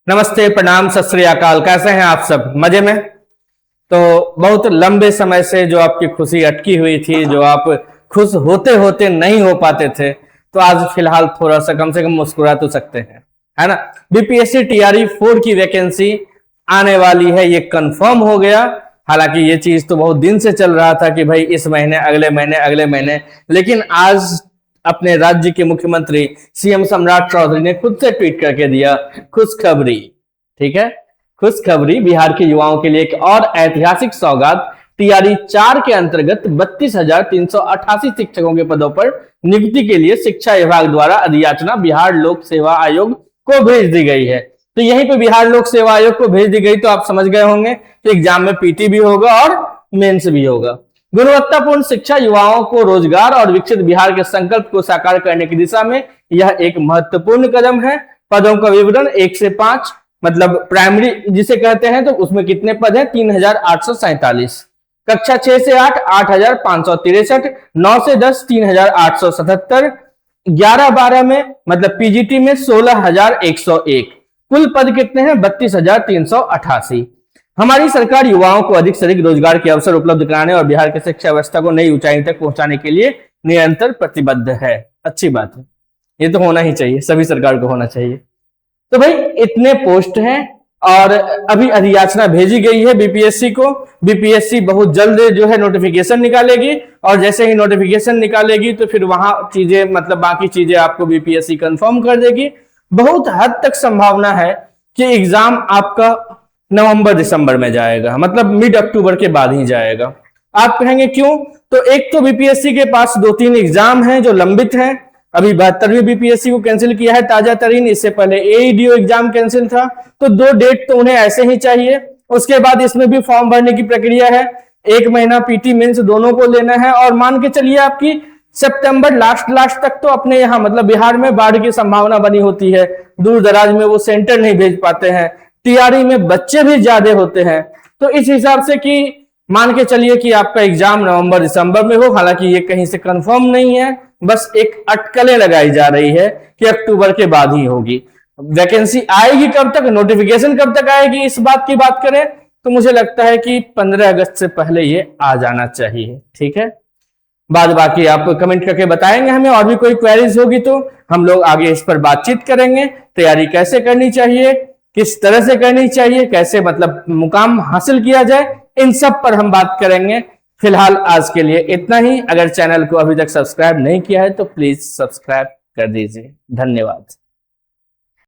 नमस्ते, प्रणाम, सत श्री अकाल। कैसे हैं आप सब? मजे में? तो बहुत लंबे समय से जो आपकी खुशी अटकी हुई थी, जो आप खुश होते होते नहीं हो पाते थे, तो आज फिलहाल थोड़ा सा कम से कम मुस्कुरा तो सकते हैं, है ना। बीपीएससी टीआरई 4 की वैकेंसी आने वाली है, ये कंफर्म हो गया। हालांकि ये चीज तो बहुत दिन से चल रहा था कि भाई इस महीने, अगले महीने, अगले महीने, लेकिन आज अपने राज्य के मुख्यमंत्री सीएम सम्राट चौधरी ने खुद से ट्वीट करके दिया खुशखबरी। ठीक है, खुशखबरी, बिहार के युवाओं के लिए एक और ऐतिहासिक सौगात। टीआरई 4 के अंतर्गत 32,388 शिक्षकों के पदों पर नियुक्ति के लिए शिक्षा विभाग द्वारा अधियाचना बिहार लोक सेवा आयोग को भेज दी गई है। तो यहीं पे बिहार लोक सेवा आयोग को भेज दी गई, तो आप समझ गए होंगे कि एग्जाम में पीटी भी होगा और मेंस भी होगा। गुणवत्तापूर्ण शिक्षा, युवाओं को रोजगार और विकसित बिहार के संकल्प को साकार करने की दिशा में यह एक महत्वपूर्ण कदम है। पदों का विवरण 1 से 5, मतलब प्राइमरी जिसे कहते हैं, तो उसमें कितने पद हैं? 3,847। कक्षा 6 से 8 8,563, 9 से 10 3,877, 11-12 में मतलब पीजीटी में 16,101। कुल पद कितने हैं? 32,388। हमारी सरकार युवाओं को अधिक से अधिक रोजगार के अवसर उपलब्ध कराने और बिहार की शिक्षा व्यवस्था को नई ऊंचाई तक पहुंचाने के लिए निरंतर प्रतिबद्ध है। अच्छी बात है, ये तो होना ही चाहिए, सभी सरकार को होना चाहिए। तो भाई इतने पोस्ट हैं और अभी अधियाचना भेजी गई है बीपीएससी को। बीपीएससी बहुत जल्द जो है नोटिफिकेशन निकालेगी, और जैसे ही नोटिफिकेशन निकालेगी तो फिर वहां चीजें, मतलब बाकी चीजें आपको बीपीएससी कंफर्म कर देगी। बहुत हद तक संभावना है कि एग्जाम आपका नवंबर दिसंबर में जाएगा, मतलब मिड अक्टूबर के बाद ही जाएगा। आप कहेंगे क्यों? तो एक तो बीपीएससी के पास 2-3 एग्जाम हैं जो लंबित हैं। अभी 72वीं बीपीएससी को कैंसिल किया है ताजा तरीन, इससे पहले एईडीओ एग्जाम कैंसिल था, तो 2 डेट तो उन्हें ऐसे ही चाहिए। उसके बाद इसमें भी फॉर्म भरने की प्रक्रिया है, 1 महीना पीटी मेंस दोनों को लेना है, और मान के चलिए आपकी सितंबर लास्ट तक तो अपने यहाँ मतलब बिहार में बाढ़ की संभावना बनी होती है, दूर दराज में वो सेंटर नहीं भेज पाते हैं, टीआरई में बच्चे भी ज्यादा होते हैं। तो इस हिसाब से कि मान के चलिए कि आपका एग्जाम नवंबर दिसंबर में हो। हालांकि ये कहीं से कंफर्म नहीं है, बस एक अटकलें लगाई जा रही है कि अक्टूबर के बाद ही होगी। वैकेंसी आएगी कब तक, नोटिफिकेशन कब तक आएगी, इस बात की बात करें तो मुझे लगता है कि 15 अगस्त से पहले ये आ जाना चाहिए। ठीक है, बाद बाकी आप कमेंट करके बताएंगे हमें, और भी कोई क्वेरीज होगी तो हम लोग आगे इस पर बातचीत करेंगे। तैयारी कैसे करनी चाहिए, किस तरह से करनी चाहिए, कैसे मतलब मुकाम हासिल किया जाए, इन सब पर हम बात करेंगे। फिलहाल आज के लिए इतना ही। अगर चैनल को अभी तक सब्सक्राइब नहीं किया है तो प्लीज सब्सक्राइब कर दीजिए। धन्यवाद।